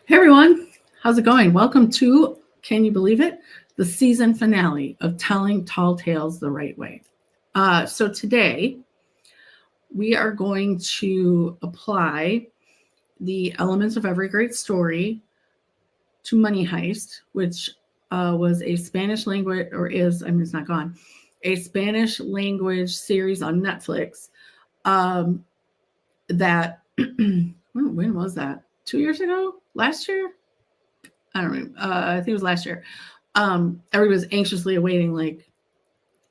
Hey everyone, how's it going? Welcome to, can you believe it? The season finale of Telling Tall Tales the Right Way. So today we are going to apply the elements of every great story to Money Heist, which was a Spanish language, or is, I mean, it's not gone, a Spanish language series on Netflix that, when was that? 2 years ago? Last year? I don't know. I think it was last year. Everybody was anxiously awaiting like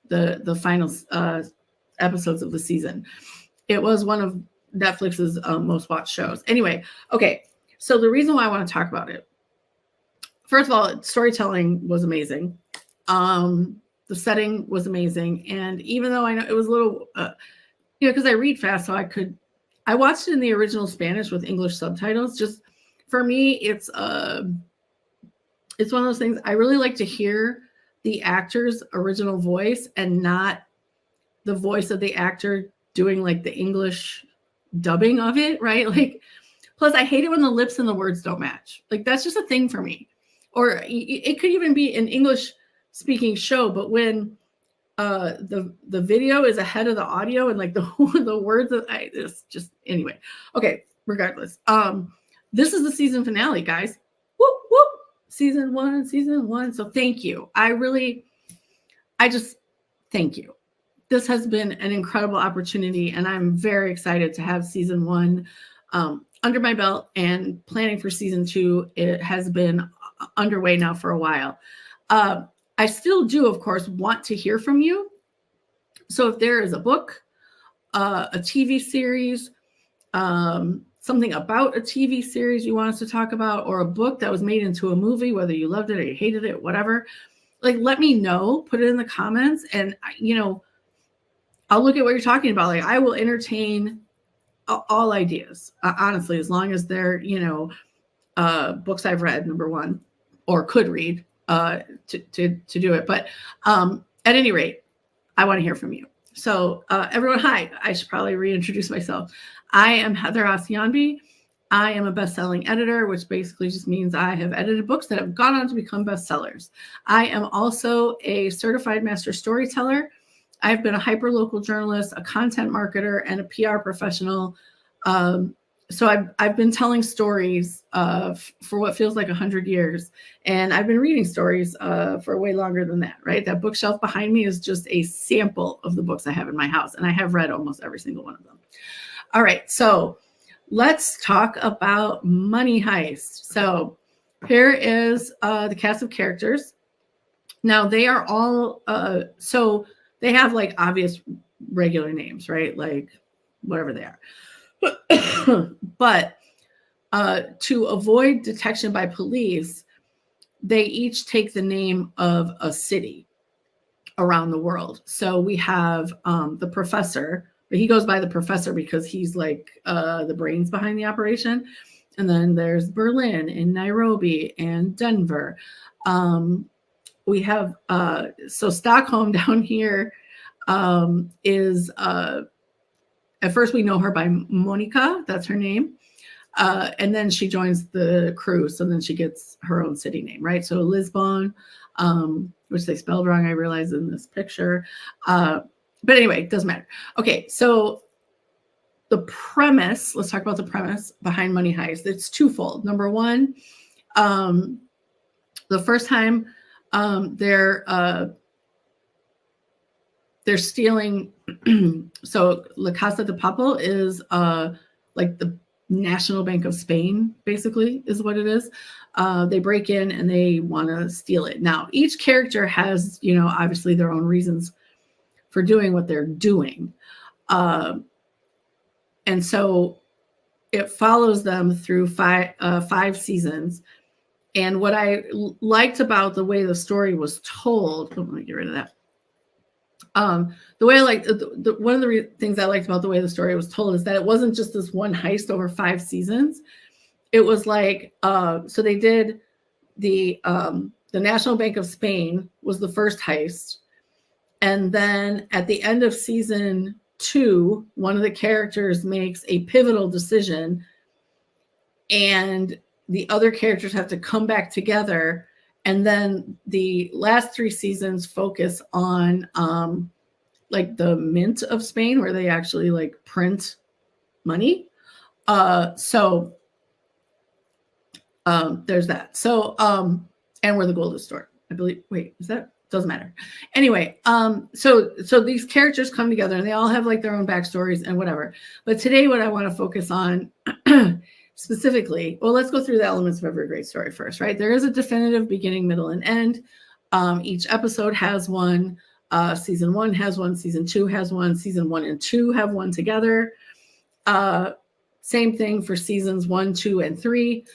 the final episodes of the season. It was one of Netflix's most watched shows. Anyway, okay. So the reason why I want to talk about it, first of all, storytelling was amazing. The setting was amazing, and even though I know it was a little, because I read fast, so I watched it in the original Spanish with English subtitles. Just for me, it's one of those things I really like to hear the actor's original voice and not the voice of the actor doing like the English dubbing of it, right? Like, plus I hate it when the lips and the words don't match. Like that's just a thing for me. Or it could even be an English speaking show, but when the video is ahead of the audio and like the words it's just anyway. Okay, regardless. This is the season finale, guys. Whoop whoop. Season one. So thank you. I just thank you. This has been an incredible opportunity, and I'm very excited to have season one under my belt and planning for season two. It has been underway now for a while. I still do, of course, want to hear from you. So if there is a book, a TV series, something about a TV series you want us to talk about, or a book that was made into a movie, whether you loved it or you hated it, whatever, like let me know, put it in the comments, and I'll look at what you're talking about. Like I will entertain all ideas, honestly, as long as they're books I've read, number one, or could read to do it. But at any rate, I want to hear from you. So everyone, hi. I should probably reintroduce myself. I am Heather Asianbi. I am a best-selling editor, which basically just means I have edited books that have gone on to become bestsellers. I am also a certified master storyteller. I've been a hyperlocal journalist, a content marketer, and a PR professional. So I've been telling stories for what feels like 100 years, and I've been reading stories for way longer than that, right? That bookshelf behind me is just a sample of the books I have in my house, and I have read almost every single one of them. All right, so let's talk about Money Heist. So here is the cast of characters. Now they are all, so they have like obvious regular names, right? Like whatever they are. But to avoid detection by police, they each take the name of a city around the world. So we have the professor, but he goes by the professor because he's like the brains behind the operation. And then there's Berlin and Nairobi and Denver. We have, so Stockholm down here is, at first we know her by Monica, that's her name. And then she joins the crew. So then she gets her own city name, right? So Lisbon, which they spelled wrong, I realize in this picture. But anyway, it doesn't matter. Okay, so the premise, let's talk about the premise behind Money Heist. It's twofold. Number one, the first time they're stealing, so La Casa de Papel is like the National Bank of Spain, basically, is what it is. They break in and they want to steal it. Now, each character has, obviously their own reasons for doing what they're doing. And so it follows them through five seasons. And what I liked about the way the story was told, let me get rid of that. The way I like one of the things I liked about the way the story was told is that it wasn't just this one heist over 5 seasons. It was like, so they did the National Bank of Spain was the first heist. And then at the end of season 2, one of the characters makes a pivotal decision and the other characters have to come back together. And then the last 3 seasons focus on like the mint of Spain, where they actually like print money. So there's that. So and where the gold is stored, I believe. Wait, is that? Doesn't matter. Anyway, so these characters come together and they all have like their own backstories and whatever. But today, what I want to focus on specifically, well, let's go through the elements of every great story first, right? There is a definitive beginning, middle, and end. Each episode has one. Season 1 has one. Season 2 has one. Season 1 and 2 have one together. Same thing for seasons 1, 2, and 3.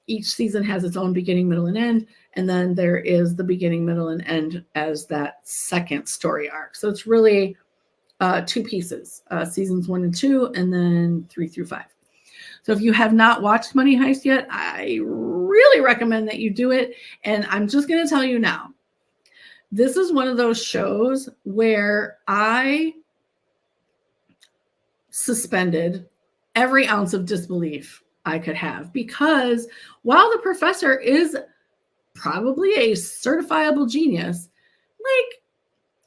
Each season has its own beginning, middle, and end. And then there is the beginning, middle, and end as that second story arc. So it's really 2 pieces, seasons 1 and 2, and then 3 through 5. So if you have not watched Money Heist yet, I really recommend that you do it. And I'm just going to tell you now, this is one of those shows where I suspended every ounce of disbelief I could have, because while the professor is probably a certifiable genius, like,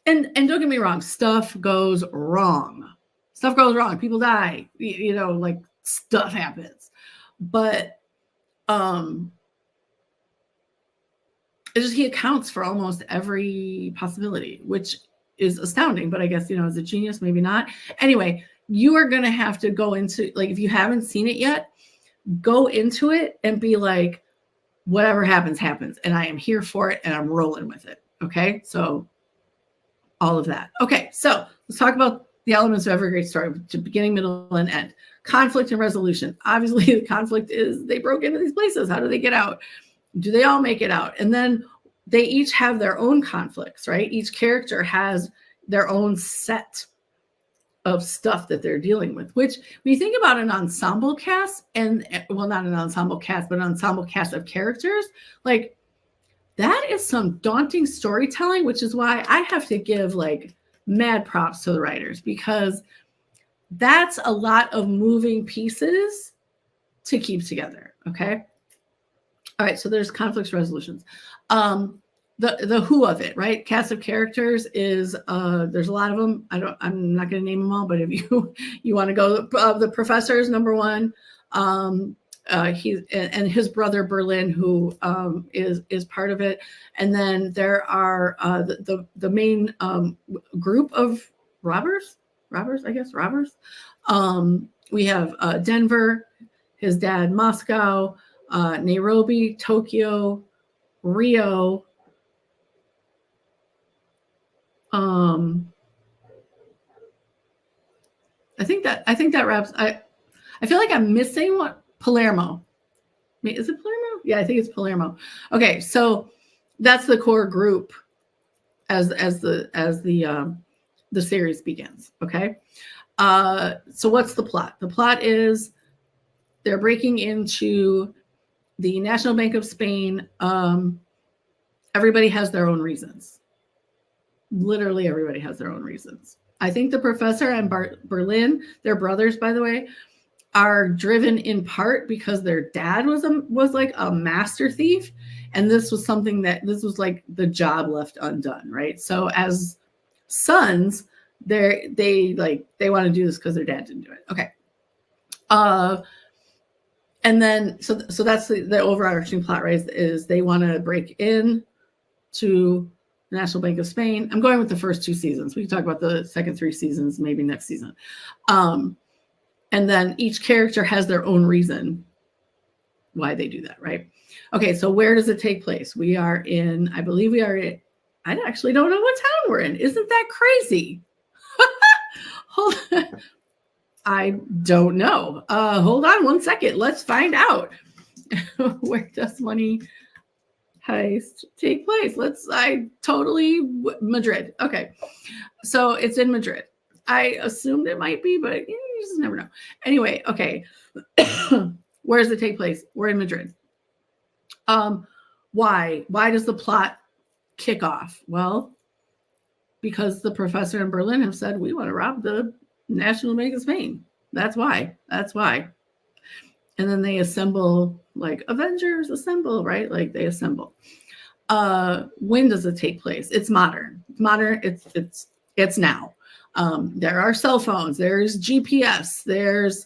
and don't get me wrong, stuff goes wrong. Stuff goes wrong. People die, you know, like stuff happens. But it's just he accounts for almost every possibility, which is astounding. But I guess, you know, as a genius, maybe not. Anyway, you are going to have to go into, like, if you haven't seen it yet, go into it and be like, whatever happens, happens. And I am here for it and I'm rolling with it. Okay. So all of that. Okay. So let's talk about the elements of every great story, to beginning, middle, and end. Conflict and resolution. Obviously, the conflict is they broke into these places. How do they get out? Do they all make it out? And then they each have their own conflicts, right? Each character has their own set of stuff that they're dealing with, which when you think about an ensemble cast, and well, not an ensemble cast, but an ensemble cast of characters, like that is some daunting storytelling, which is why I have to give like mad props to the writers, because that's a lot of moving pieces to keep together. Okay. All right. So there's conflicts resolutions. The who of it, right? Cast of characters is there's a lot of them. I'm not going to name them all, but if you want to go, the professor is number 1. He and his brother Berlin, who is part of it, and then there are the main group of robbers. We have Denver, his dad Moscow, Nairobi, Tokyo, Rio. I think that wraps. I feel like I'm missing one. Palermo. Is it Palermo? Yeah, I think it's Palermo. Okay, so that's the core group as the series begins. Okay, so what's the plot? The plot is they're breaking into the National Bank of Spain. Everybody has their own reasons. Literally everybody has their own reasons. I think the professor and Berlin, they're brothers, by the way, are driven in part because their dad was like a master thief, and this was like the job left undone, right? So as sons, they want to do this because their dad didn't do it. Okay. And then so that's the overarching plot, right? Is they want to break in to the National Bank of Spain. I'm going with the first 2 seasons. We can talk about the second 3 seasons maybe next season. And then each character has their own reason why they do that, right? Okay, so where does it take place? I believe we are in, I actually don't know what town we're in. Isn't that crazy? Hold on. I don't know. Hold on one second. Let's find out. Where does Money Heist take place? Madrid. Okay. So it's in Madrid. I assumed it might be, but you just never know. Anyway, okay. Where does it take place? We're in Madrid. Why? Why does the plot kick off? Well, because the professor in Berlin have said, we want to rob the National Bank of Spain. That's why. and then they assemble, like Avengers assemble, right? Like they assemble. When does it take place? It's modern. It's now. There are cell phones. There's GPS. There's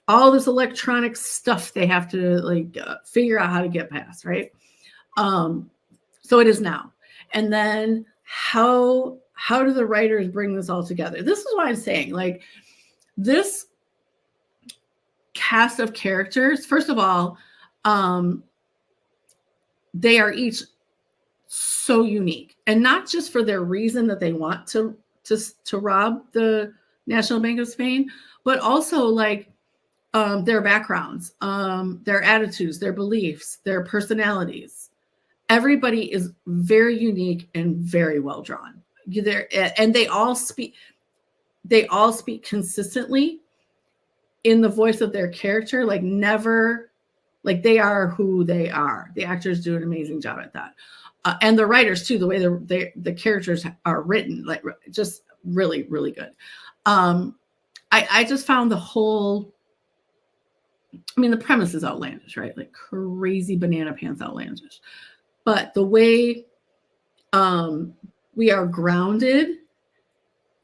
all this electronic stuff they have to like figure out how to get past, right? So it is now. And then how do the writers bring this all together? This is what I'm saying. Like this cast of characters, first of all, they are each so unique, and not just for their reason that they want to rob the National Bank of Spain, but also like their backgrounds, their attitudes, their beliefs, their personalities. Everybody is very unique and very well drawn. And they all speak consistently in the voice of their character, like never, like they are who they are. The actors do an amazing job at that. And the writers too, the way the characters are written, like just really, really good. I just found the whole, I mean, the premise is outlandish, right? Like crazy banana pants outlandish. But the way we are grounded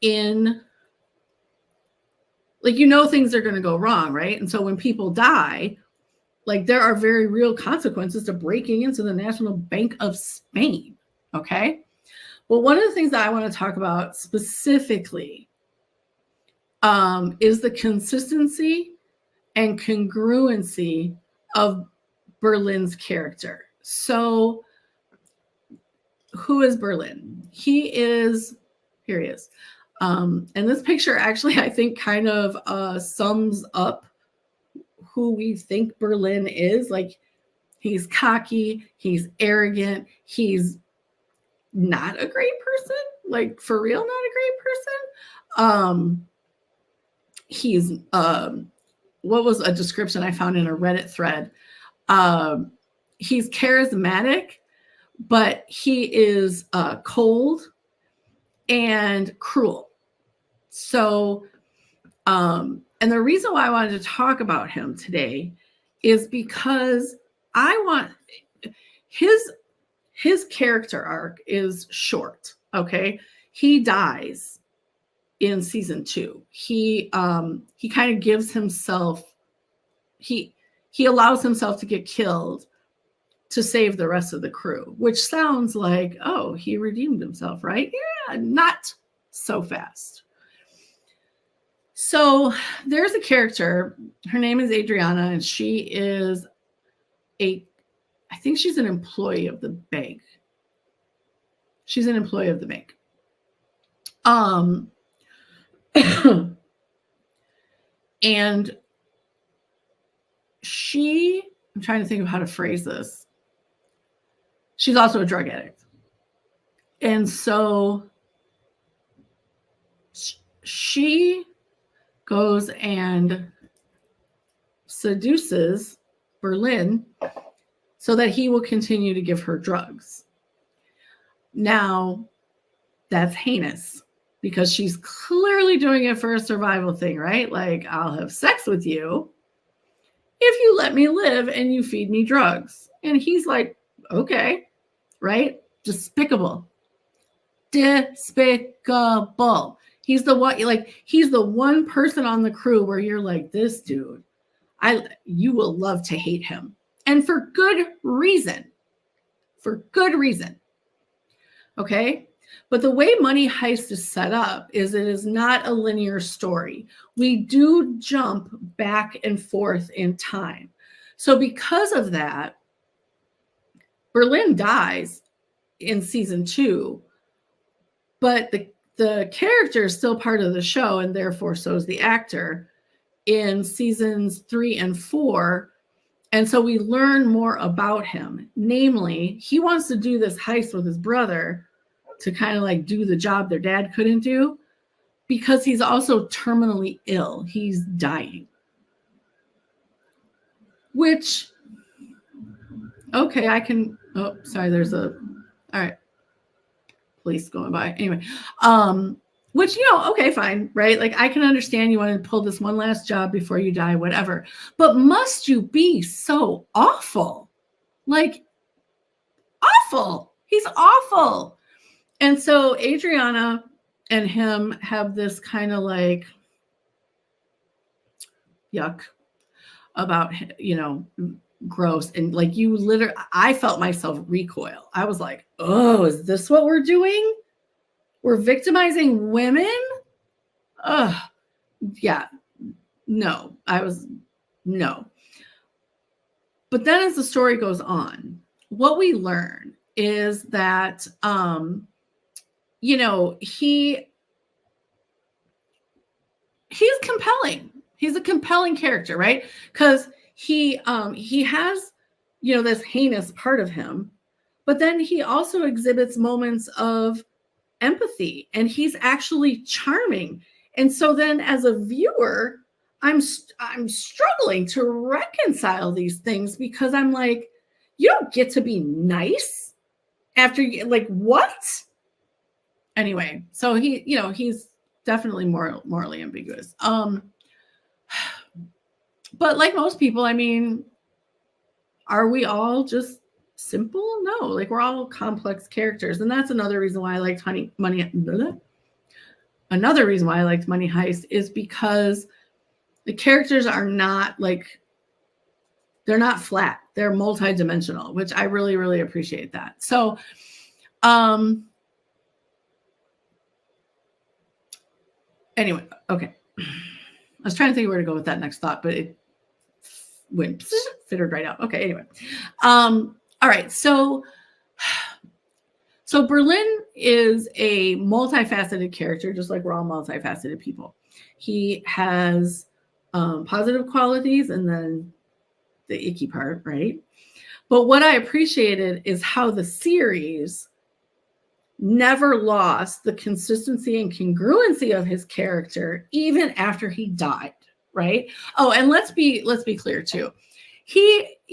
in, like, things are going to go wrong, right? And so when people die, like there are very real consequences to breaking into the National Bank of Spain, okay? Well, one of the things that I want to talk about specifically is the consistency and congruency of Berlin's character. So who is Berlin? Here he is. And this picture actually, I think, kind of sums up who we think Berlin is. Like, he's cocky, he's arrogant, he's not a great person, like for real, not a great person. He's what was a description I found in a Reddit thread? He's charismatic, but he is cold and cruel. So, and the reason why I wanted to talk about him today is because I want his character arc is short. Okay, he dies in season 2. He kind of gives himself, he allows himself to get killed to save the rest of the crew, which sounds like, oh, he redeemed himself, right? Yeah, not so fast. So there's a character, her name is Adriana, and she is I think she's an employee of the bank. She's an employee of the bank. And I'm trying to think of how to phrase this. She's also a drug addict. And so she goes and seduces Berlin so that he will continue to give her drugs. Now, that's heinous because she's clearly doing it for a survival thing, right? Like, I'll have sex with you if you let me live and you feed me drugs. And he's like, okay, right? Despicable. Despicable. He's the one person on the crew where you're like, this dude, you will love to hate him. And for good reason. For good reason. Okay? But the way Money Heist is set up is it is not a linear story. We do jump back and forth in time. So because of that, Berlin dies in season 2, but the character is still part of the show, and therefore so is the actor in seasons 3 and 4. And so we learn more about him. Namely, he wants to do this heist with his brother to kind of like do the job their dad couldn't do because he's also terminally ill. He's dying. Which, okay, all right, police going by. Anyway, which, okay, fine, right? Like, I can understand you want to pull this one last job before you die, whatever. But must you be so awful? Like, awful. He's awful. And so Adriana and him have this kind of like yuck about, gross. And like, you literally, I felt myself recoil. I was like, oh, is this what we're doing? We're victimizing women? Ugh. Yeah. No. No. But then as the story goes on, what we learn is that, he's compelling. He's a compelling character, right? Because he has, this heinous part of him, but then he also exhibits moments of empathy, and he's actually charming. And so then, as a viewer, I'm struggling to reconcile these things, because I'm like, you don't get to be nice after you, like, what? Anyway, so he's definitely morally ambiguous. But like most people, I mean, are we all just simple? No, like, we're all complex characters, and that's another reason why I liked Another reason why I liked Money Heist is because the characters are not like, they're not flat. They're multidimensional, which I really, really appreciate that. So, anyway, okay. I was trying to think where to go with that next thought, but it went fitted right out. Okay, anyway. All right, so Berlin is a multifaceted character, just like we're all multifaceted people. He has positive qualities and then the icky part, right? But what I appreciated is how the series never lost the consistency and congruency of his character, even after he died, right? Oh, and let's be clear too.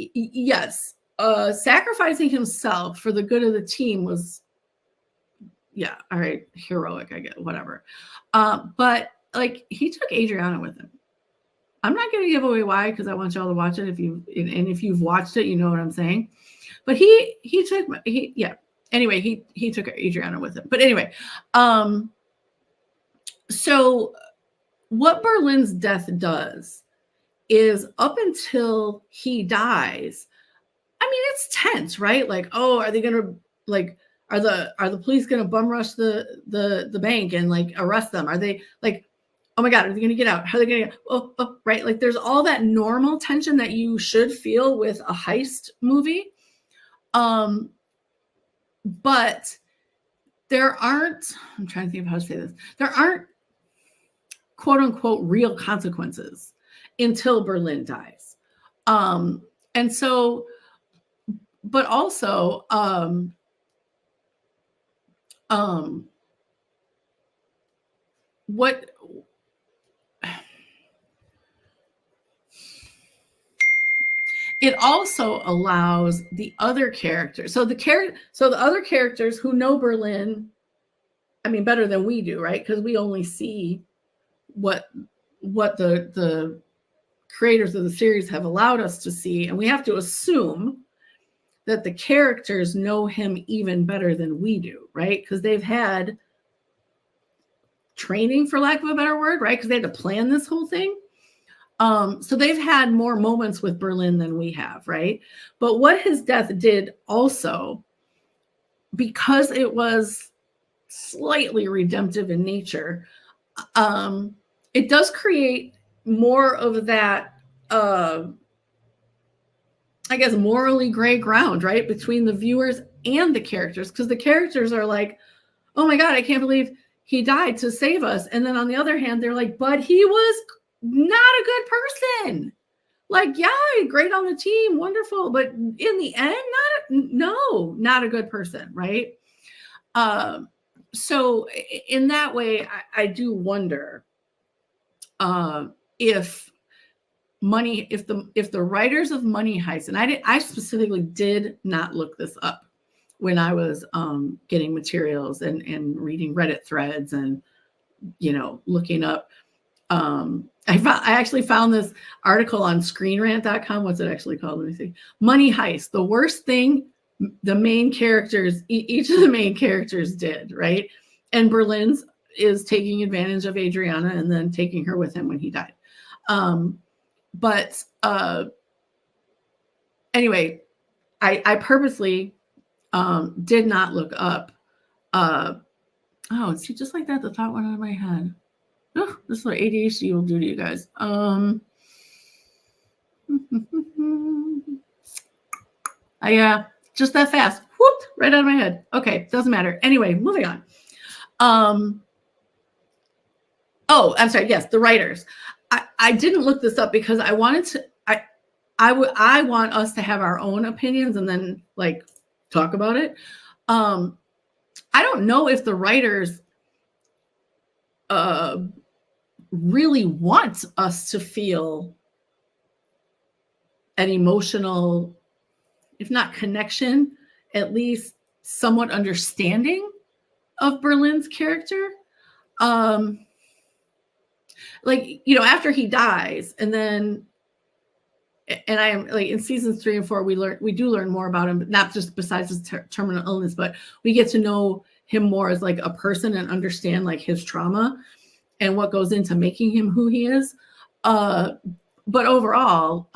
Yes, sacrificing himself for the good of the team was, yeah, all right, heroic, I get, whatever. But like, he took Adriana with him. I'm not going to give away why, because I want y'all to watch it. If you've watched it, you know what I'm saying. But anyway, he took Adriana with him. But anyway, so what Berlin's death does is, up until he dies, I mean, it's tense, right? Like, oh, are they gonna, like, are the police gonna bum rush the bank and like arrest them? Are they like, oh my God, are they gonna get out? How are they gonna get, oh, right? Like, there's all that normal tension that you should feel with a heist movie. But there aren't, I'm trying to think of how to say this, there aren't quote unquote real consequences until Berlin dies. And so, but also, what it also allows the other characters, so the other characters who know Berlin, I mean, better than we do, right? Because we only see what the creators of the series have allowed us to see, and we have to assume that the characters know him even better than we do, right? Because they've had training, for lack of a better word, right? Because they had to plan this whole thing. So they've had more moments with Berlin than we have, right? But what his death did also, because it was slightly redemptive in nature, it does create more of that, I guess, morally gray ground, right? Between the viewers and the characters, because the characters are like, oh my God, I can't believe he died to save us. And then on the other hand, they're like, but he was not a good person. Like, yeah, great on the team, wonderful. But in the end, not a good person, right? So in that way, I do wonder if the writers of Money Heist, and I specifically did not look this up when I was getting materials and reading Reddit threads and looking up. I actually found this article on ScreenRant.com. What's it actually called? Let me see. Money Heist. The worst thing the main characters, each of the main characters did, right? And Berlin's is taking advantage of Adriana and then taking her with him when he died. But anyway, I purposely did not look up. See, just like that, the thought went out of my head. Oh, this is what ADHD will do to you guys. Yeah, just that fast. Whoop, right out of my head. Okay, doesn't matter. Anyway, moving on. I'm sorry. Yes, the writers. I didn't look this up because I wanted to. I want us to have our own opinions and then like talk about it. I don't know if the writers really want us to feel an emotional, if not connection, at least somewhat understanding of Berlin's character. After he dies, and I am like in seasons 3 and 4, we do learn more about him, but not just besides his terminal illness, but we get to know him more as like a person and understand like his trauma and what goes into making him who he is. But overall,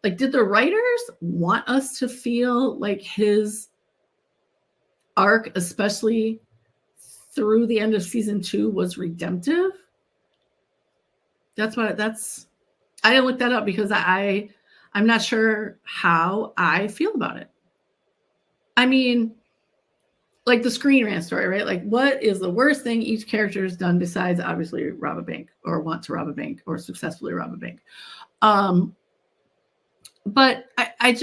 did the writers want us to feel like his arc, especially through the end of season 2, was redemptive? I didn't look that up because I'm not sure how I feel about it. I mean, like the Screen Rant story, right? Like, what is the worst thing each character has done besides obviously rob a bank or want to rob a bank or successfully rob a bank? But I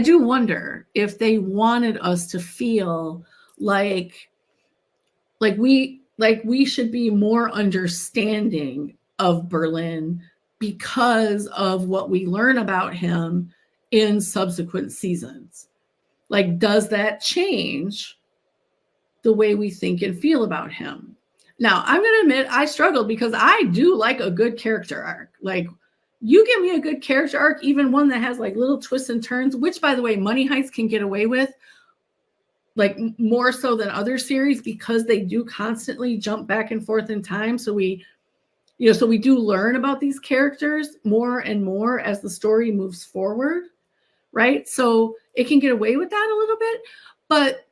do wonder if they wanted us to feel like we should be more understanding of Berlin because of what we learn about him in subsequent seasons. Like, does that change the way we think and feel about him? Now, I'm going to admit I struggled because I do like a good character arc. Like, you give me a good character arc, even one that has like little twists and turns, which, by the way, Money Heist can get away with, like more so than other series because they do constantly jump back and forth in time. So we do learn about these characters more and more as the story moves forward, right? So it can get away with that a little bit, but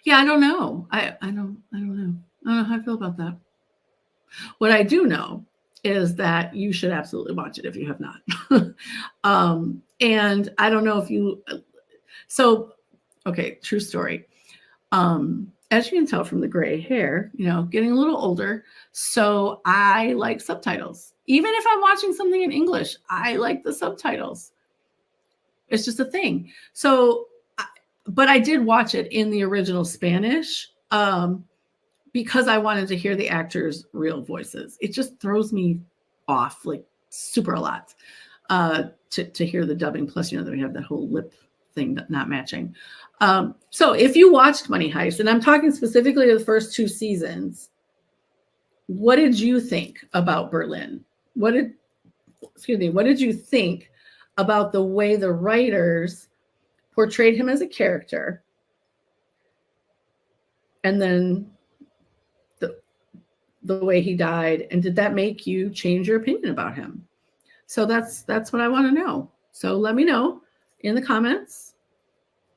yeah, I don't know. I don't know. I don't know how I feel about that. What I do know is that you should absolutely watch it if you have not. And I don't know if you. So, okay, true story. As you can tell from the gray hair, getting a little older. So I like subtitles. Even if I'm watching something in English, I like the subtitles. It's just a thing. So, but I did watch it in the original Spanish because I wanted to hear the actors' real voices. It just throws me off like super a lot to hear the dubbing. Plus, that we have that whole lip thing not matching. So if you watched Money Heist, and I'm talking specifically of the first 2 seasons, what did you think about Berlin? What did you think about the way the writers portrayed him as a character? And then the way he died, and did that make you change your opinion about him? So that's what I want to know. So let me know in the comments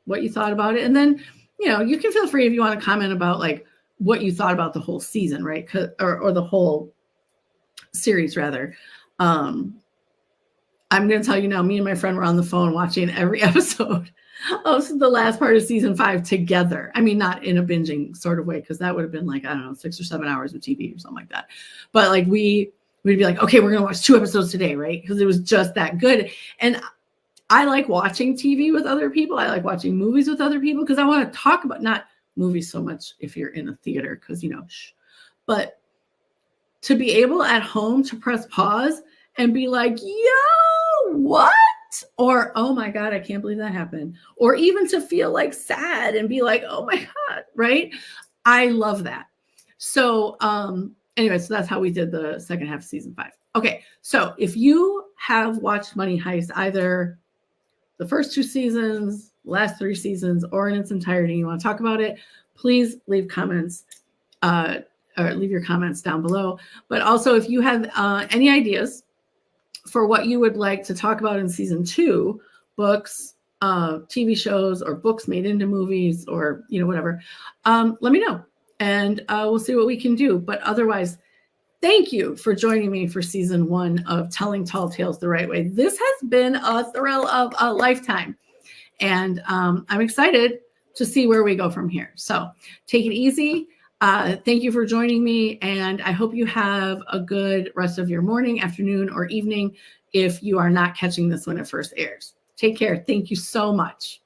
what you thought about it. And then, you can feel free if you want to comment about like what you thought about the whole season, right? Or the whole series rather. I'm going to tell you now, me and my friend were on the phone watching every episode of the last part of season 5 together. I mean, not in a binging sort of way, because that would have been like, I don't know, 6 or 7 hours of TV or something like that. But like we'd be like, okay, we're going to watch 2 episodes today, right? Because it was just that good. And I like watching TV with other people. I like watching movies with other people because I want to talk about, not movies so much if you're in a theater, because, but to be able at home to press pause and be like, yo, what? Or, oh my God, I can't believe that happened. Or even to feel like sad and be like, oh my God, right? I love that. So anyway, so that's how we did the second half of season 5. Okay, so if you have watched Money Heist, either the first 2 seasons, last 3 seasons, or in its entirety, you want to talk about it, please leave comments or leave your comments down below. But also, if you have any ideas for what you would like to talk about in season 2, books, TV shows, or books made into movies, or whatever, let me know, and we'll see what we can do. But otherwise, thank you for joining me for season 1 of Telling Tall Tales the Right Way. This has been a thrill of a lifetime, and I'm excited to see where we go from here. So take it easy. Thank you for joining me, and I hope you have a good rest of your morning, afternoon, or evening if you are not catching this when it first airs. Take care. Thank you so much.